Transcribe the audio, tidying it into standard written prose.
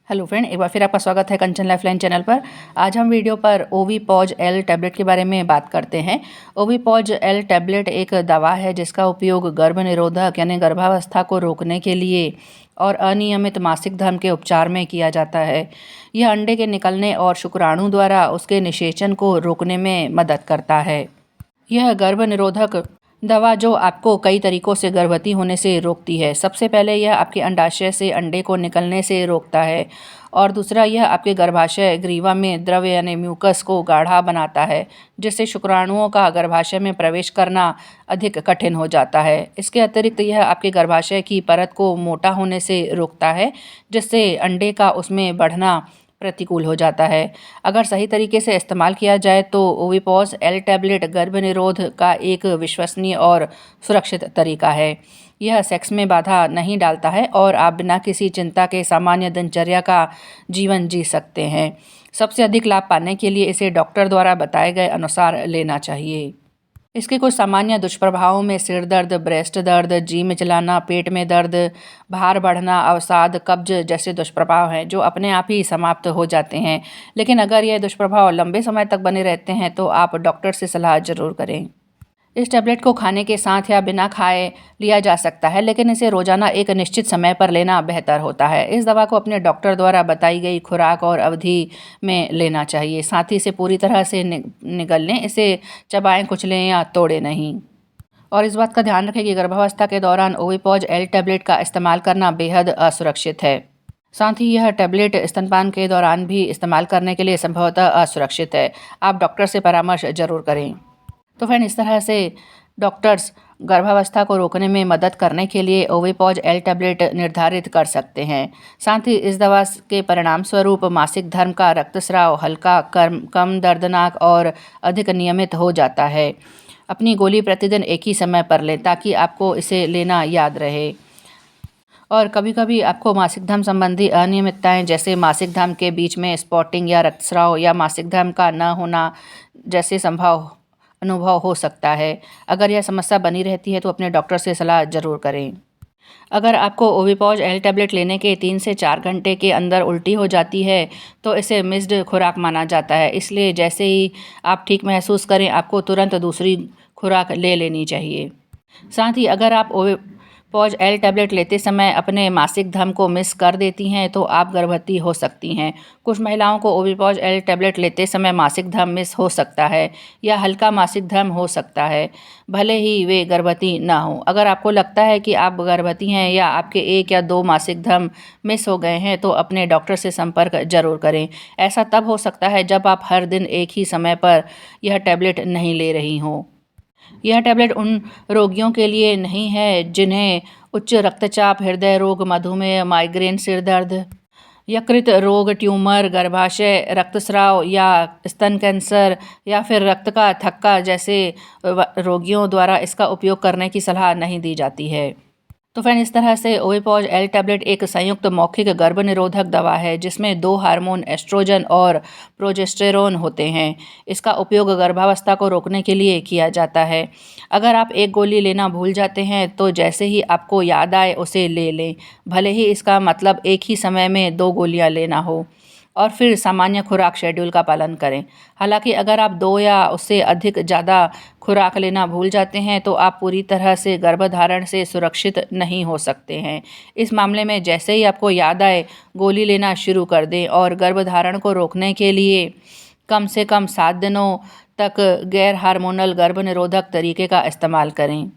Hello friend, एक बार फिर आपका स्वागत है कंचन लाइफलाइन चैनल पर। आज हम वीडियो पर ओविपॉज एल टैबलेट के बारे में बात करते हैं। ओविपॉज एल टैबलेट एक दवा है जिसका उपयोग गर्भ निरोधक यानी गर्भावस्था को रोकने के लिए और अनियमित मासिक धर्म के उपचार में किया जाता है। यह अंडे के निकलने और शुक्राणु द्वारा उसके निषेचन को रोकने में मदद करता है। यह गर्भ निरोधक दवा जो आपको कई तरीकों से गर्भवती होने से रोकती है। सबसे पहले यह आपके अंडाशय से अंडे को निकलने से रोकता है और दूसरा यह आपके गर्भाशय ग्रीवा में द्रव यानी म्यूकस को गाढ़ा बनाता है, जिससे शुक्राणुओं का गर्भाशय में प्रवेश करना अधिक कठिन हो जाता है। इसके अतिरिक्त यह आपके गर्भाशय की परत को मोटा होने से रोकता है, जिससे अंडे का उसमें बढ़ना प्रतिकूल हो जाता है। अगर सही तरीके से इस्तेमाल किया जाए तो ओविपॉज एल टैबलेट गर्भ निरोध का एक विश्वसनीय और सुरक्षित तरीका है। यह सेक्स में बाधा नहीं डालता है और आप बिना किसी चिंता के सामान्य दिनचर्या का जीवन जी सकते हैं। सबसे अधिक लाभ पाने के लिए इसे डॉक्टर द्वारा बताए गए अनुसार लेना चाहिए। इसके कुछ सामान्य दुष्प्रभावों में सिर दर्द, ब्रेस्ट दर्द, जी मिचलाना, पेट में दर्द, भार बढ़ना, अवसाद, कब्ज जैसे दुष्प्रभाव हैं जो अपने आप ही समाप्त हो जाते हैं। लेकिन अगर यह दुष्प्रभाव लंबे समय तक बने रहते हैं तो आप डॉक्टर से सलाह जरूर करें। इस टैबलेट को खाने के साथ या बिना खाए लिया जा सकता है, लेकिन इसे रोजाना एक निश्चित समय पर लेना बेहतर होता है। इस दवा को अपने डॉक्टर द्वारा बताई गई खुराक और अवधि में लेना चाहिए। साथ ही इसे पूरी तरह से निगल लें, इसे चबाएं, कुचलें या तोड़ें नहीं। और इस बात का ध्यान रखें कि गर्भावस्था के दौरान ओविपॉज एल टैबलेट का इस्तेमाल करना बेहद असुरक्षित है। साथ ही यह टैबलेट स्तनपान के दौरान भी इस्तेमाल करने के लिए संभवतः असुरक्षित है। आप डॉक्टर से परामर्श जरूर करें। तो फ्रेंड, इस तरह से डॉक्टर्स गर्भावस्था को रोकने में मदद करने के लिए ओविपॉज एल टैबलेट निर्धारित कर सकते हैं। साथ ही इस दवा के परिणाम स्वरूप मासिक धर्म का रक्तस्राव हल्का, कम दर्दनाक और अधिक नियमित हो जाता है। अपनी गोली प्रतिदिन एक ही समय पर लें ताकि आपको इसे लेना याद रहे। और कभी कभी आपको मासिक धर्म संबंधी अनियमितताएं जैसे मासिक धर्म के बीच में स्पॉटिंग या रक्तस्राव या मासिक धर्म का न होना जैसे अनुभव हो सकता है। अगर यह समस्या बनी रहती है तो अपने डॉक्टर से सलाह जरूर करें। अगर आपको ओविपॉज एल टैबलेट लेने के 3 से 4 घंटे के अंदर उल्टी हो जाती है तो इसे मिस्ड खुराक माना जाता है। इसलिए जैसे ही आप ठीक महसूस करें आपको तुरंत दूसरी खुराक ले लेनी चाहिए। साथ ही अगर आप ओविपॉज एल टैबलेट लेते समय अपने मासिक धर्म को मिस कर देती हैं तो आप गर्भवती हो सकती हैं। कुछ महिलाओं को ओविपॉज एल टैबलेट लेते समय मासिक धर्म मिस हो सकता है या हल्का मासिक धर्म हो सकता है, भले ही वे गर्भवती ना हो। अगर आपको लगता है कि आप गर्भवती हैं या आपके 1 या 2 मासिक धर्म मिस हो गए हैं तो अपने डॉक्टर से संपर्क जरूर kरें। ऐसा तब हो सकता है जब आप हर दिन एक ही समय पर यह टैबलेट नहीं ले रही हों। यह टैबलेट उन रोगियों के लिए नहीं है जिन्हें उच्च रक्तचाप, हृदय रोग, मधुमेह, माइग्रेन, सिर दर्द, यकृत रोग, ट्यूमर, गर्भाशय रक्तस्राव या स्तन कैंसर या फिर रक्त का थक्का जैसे रोगियों द्वारा इसका उपयोग करने की सलाह नहीं दी जाती है। तो फ्रेंड, इस तरह से ओविपॉज एल टैबलेट एक संयुक्त मौखिक गर्भ निरोधक दवा है जिसमें 2 हार्मोन एस्ट्रोजन और प्रोजेस्टेरोन होते हैं। इसका उपयोग गर्भावस्था को रोकने के लिए किया जाता है। अगर आप एक गोली लेना भूल जाते हैं तो जैसे ही आपको याद आए उसे ले लें, भले ही इसका मतलब एक ही समय में 2 गोलियां लेना हो। और फिर सामान्य खुराक शेड्यूल का पालन करें। हालांकि अगर आप 2 या उससे अधिक ज़्यादा खुराक लेना भूल जाते हैं तो आप पूरी तरह से गर्भधारण से सुरक्षित नहीं हो सकते हैं। इस मामले में जैसे ही आपको याद आए गोली लेना शुरू कर दें और गर्भधारण को रोकने के लिए कम से कम 7 दिनों तक गैर हार्मोनल गर्भ निरोधक तरीके का इस्तेमाल करें।